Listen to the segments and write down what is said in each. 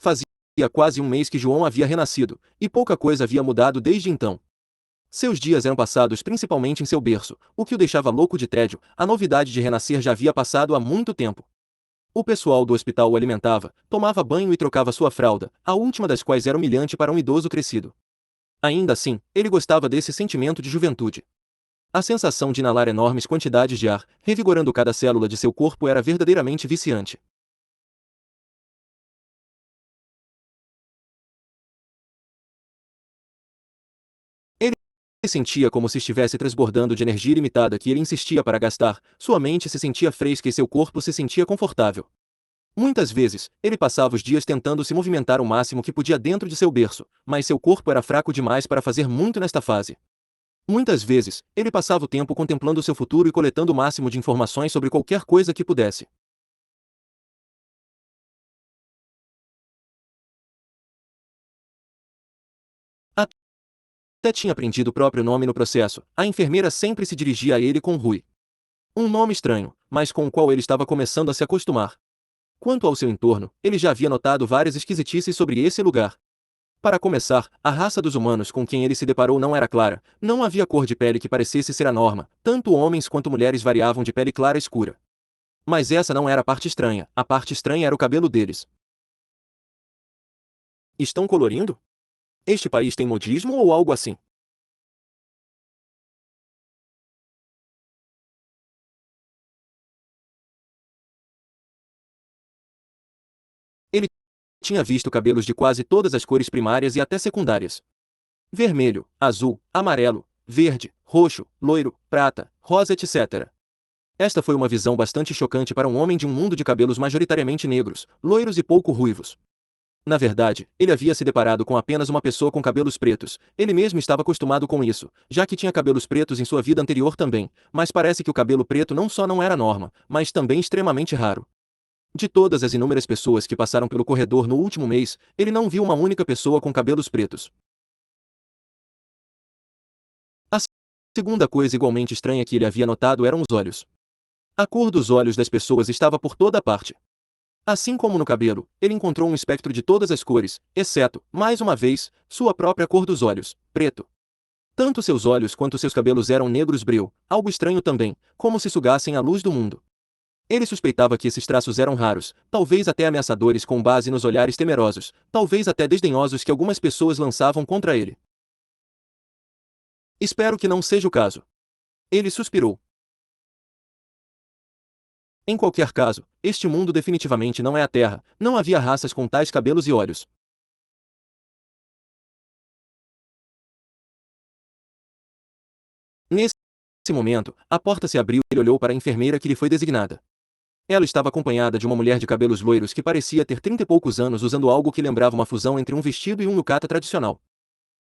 Fazia quase um mês que João havia renascido, e pouca coisa havia mudado desde então. Seus dias eram passados principalmente em seu berço, o que o deixava louco de tédio. A novidade de renascer já havia passado há muito tempo. O pessoal do hospital o alimentava, tomava banho e trocava sua fralda, a última das quais era humilhante para um idoso crescido. Ainda assim, ele gostava desse sentimento de juventude. A sensação de inalar enormes quantidades de ar, revigorando cada célula de seu corpo, era verdadeiramente viciante. Ele sentia como se estivesse transbordando de energia ilimitada que ele insistia para gastar, sua mente se sentia fresca e seu corpo se sentia confortável. Muitas vezes, ele passava os dias tentando se movimentar o máximo que podia dentro de seu berço, mas seu corpo era fraco demais para fazer muito nesta fase. Muitas vezes, ele passava o tempo contemplando seu futuro e coletando o máximo de informações sobre qualquer coisa que pudesse. Até tinha aprendido o próprio nome no processo. A enfermeira sempre se dirigia a ele com Rui. Um nome estranho, mas com o qual ele estava começando a se acostumar. Quanto ao seu entorno, ele já havia notado várias esquisitices sobre esse lugar. Para começar, a raça dos humanos com quem ele se deparou não era clara, não havia cor de pele que parecesse ser a norma, tanto homens quanto mulheres variavam de pele clara a escura. Mas essa não era a parte estranha era o cabelo deles. Estão colorindo? Este país tem modismo ou algo assim? Ele tinha visto cabelos de quase todas as cores primárias e até secundárias. Vermelho, azul, amarelo, verde, roxo, loiro, prata, rosa, etc. Esta foi uma visão bastante chocante para um homem de um mundo de cabelos majoritariamente negros, loiros e pouco ruivos. Na verdade, ele havia se deparado com apenas uma pessoa com cabelos pretos. Ele mesmo estava acostumado com isso, já que tinha cabelos pretos em sua vida anterior também, mas parece que o cabelo preto não só não era norma, mas também extremamente raro. De todas as inúmeras pessoas que passaram pelo corredor no último mês, ele não viu uma única pessoa com cabelos pretos. A segunda coisa igualmente estranha que ele havia notado eram os olhos. A cor dos olhos das pessoas estava por toda parte. Assim como no cabelo, ele encontrou um espectro de todas as cores, exceto, mais uma vez, sua própria cor dos olhos, preto. Tanto seus olhos quanto seus cabelos eram negros breu, algo estranho também, como se sugassem a luz do mundo. Ele suspeitava que esses traços eram raros, talvez até ameaçadores com base nos olhares temerosos, talvez até desdenhosos que algumas pessoas lançavam contra ele. Espero que não seja o caso. Ele suspirou. Em qualquer caso, este mundo definitivamente não é a Terra, não havia raças com tais cabelos e olhos. Nesse momento, a porta se abriu e ele olhou para a enfermeira que lhe foi designada. Ela estava acompanhada de uma mulher de cabelos loiros que parecia ter 30 e poucos anos usando algo que lembrava uma fusão entre um vestido e um yukata tradicional.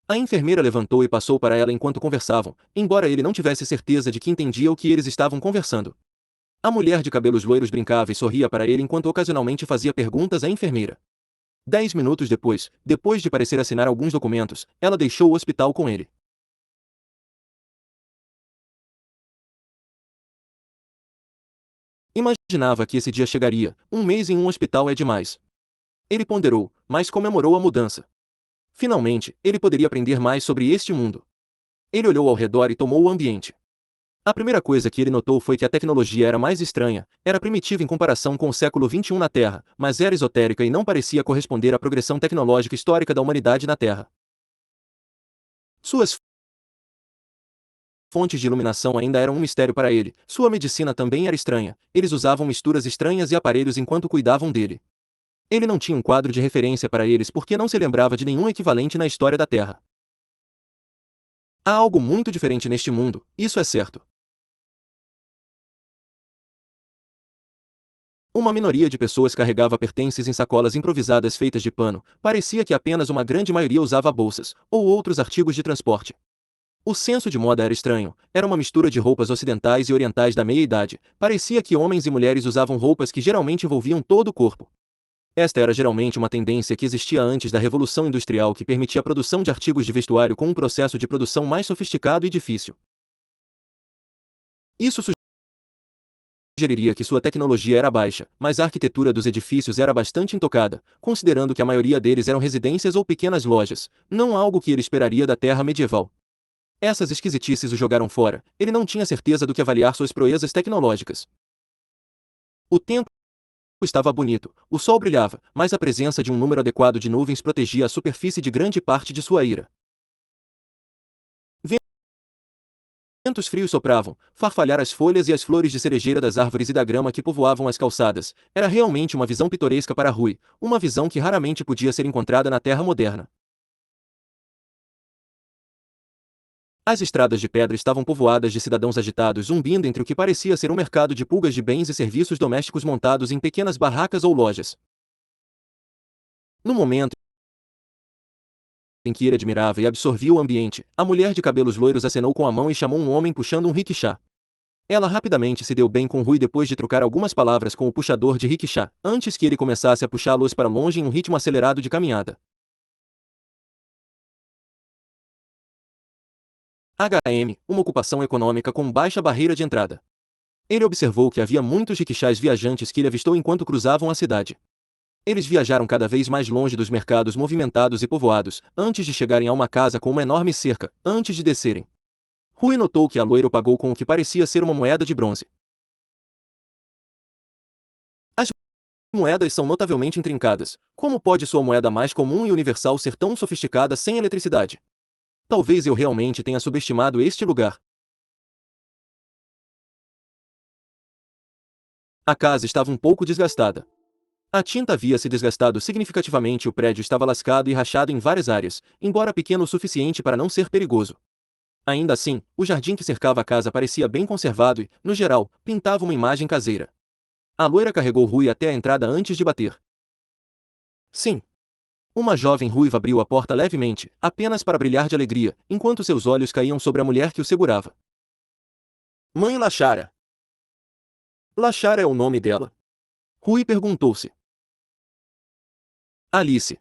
A enfermeira levantou e passou para ela enquanto conversavam, embora ele não tivesse certeza de que entendia o que eles estavam conversando. A mulher de cabelos loiros brincava e sorria para ele enquanto ocasionalmente fazia perguntas à enfermeira. 10 minutos depois, depois de parecer assinar alguns documentos, ela deixou o hospital com ele. Imaginava que esse dia chegaria. Um mês em um hospital é demais. Ele ponderou, mas comemorou a mudança. Finalmente, ele poderia aprender mais sobre este mundo. Ele olhou ao redor e tomou o ambiente. A primeira coisa que ele notou foi que a tecnologia era mais estranha, era primitiva em comparação com o século XXI na Terra, mas era esotérica e não parecia corresponder à progressão tecnológica histórica da humanidade na Terra. Suas fontes de iluminação ainda eram um mistério para ele, sua medicina também era estranha, eles usavam misturas estranhas e aparelhos enquanto cuidavam dele. Ele não tinha um quadro de referência para eles porque não se lembrava de nenhum equivalente na história da Terra. Há algo muito diferente neste mundo, isso é certo. Uma minoria de pessoas carregava pertences em sacolas improvisadas feitas de pano, parecia que apenas uma grande maioria usava bolsas, ou outros artigos de transporte. O senso de moda era estranho, era uma mistura de roupas ocidentais e orientais da meia-idade, parecia que homens e mulheres usavam roupas que geralmente envolviam todo o corpo. Esta era geralmente uma tendência que existia antes da Revolução Industrial que permitia a produção de artigos de vestuário com um processo de produção mais sofisticado e difícil. Isso sugeriria que sua tecnologia era baixa, mas a arquitetura dos edifícios era bastante intocada, considerando que a maioria deles eram residências ou pequenas lojas, não algo que ele esperaria da terra medieval. Essas esquisitices o jogaram fora, ele não tinha certeza do que avaliar suas proezas tecnológicas. O tempo estava bonito, o sol brilhava, mas a presença de um número adequado de nuvens protegia a superfície de grande parte de sua ira. Ventos frios sopravam, farfalhar as folhas e as flores de cerejeira das árvores e da grama que povoavam as calçadas. Era realmente uma visão pitoresca para Rui, uma visão que raramente podia ser encontrada na terra moderna. As estradas de pedra estavam povoadas de cidadãos agitados zumbindo entre o que parecia ser um mercado de pulgas de bens e serviços domésticos montados em pequenas barracas ou lojas. No momento em que ele admirava e absorvia o ambiente, a mulher de cabelos loiros acenou com a mão e chamou um homem puxando um rickshaw. Ela rapidamente se deu bem com Rui depois de trocar algumas palavras com o puxador de rickshaw, antes que ele começasse a puxá-los para longe em um ritmo acelerado de caminhada. HM, uma ocupação econômica com baixa barreira de entrada. Ele observou que havia muitos rickshaws viajantes que ele avistou enquanto cruzavam a cidade. Eles viajaram cada vez mais longe dos mercados movimentados e povoados, antes de chegarem a uma casa com uma enorme cerca, antes de descerem. Rui notou que a loira o pagou com o que parecia ser uma moeda de bronze. As moedas são notavelmente intrincadas. Como pode sua moeda mais comum e universal ser tão sofisticada sem eletricidade? Talvez eu realmente tenha subestimado este lugar. A casa estava um pouco desgastada. A tinta havia se desgastado significativamente e o prédio estava lascado e rachado em várias áreas, embora pequeno o suficiente para não ser perigoso. Ainda assim, o jardim que cercava a casa parecia bem conservado e, no geral, pintava uma imagem caseira. A loira carregou Rui até a entrada antes de bater. Sim. Uma jovem ruiva abriu a porta levemente, apenas para brilhar de alegria, enquanto seus olhos caíam sobre a mulher que o segurava. Mãe Lachara. Lachara é o nome dela? Rui perguntou-se. Alice.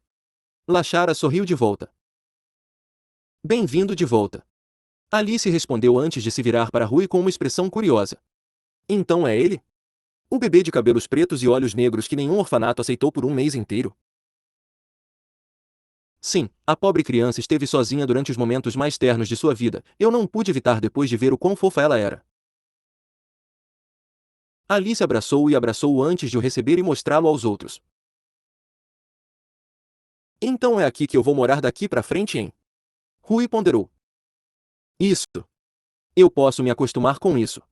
Lachara sorriu de volta. Bem-vindo de volta. Alice respondeu antes de se virar para Rui com uma expressão curiosa. Então é ele? O bebê de cabelos pretos e olhos negros que nenhum orfanato aceitou por um mês inteiro? Sim, a pobre criança esteve sozinha durante os momentos mais ternos de sua vida. Eu não pude evitar depois de ver o quão fofa ela era. Alice abraçou-o e abraçou-o antes de o receber e mostrá-lo aos outros. Então é aqui que eu vou morar daqui pra frente, hein? Rui ponderou. Isso. Eu posso me acostumar com isso.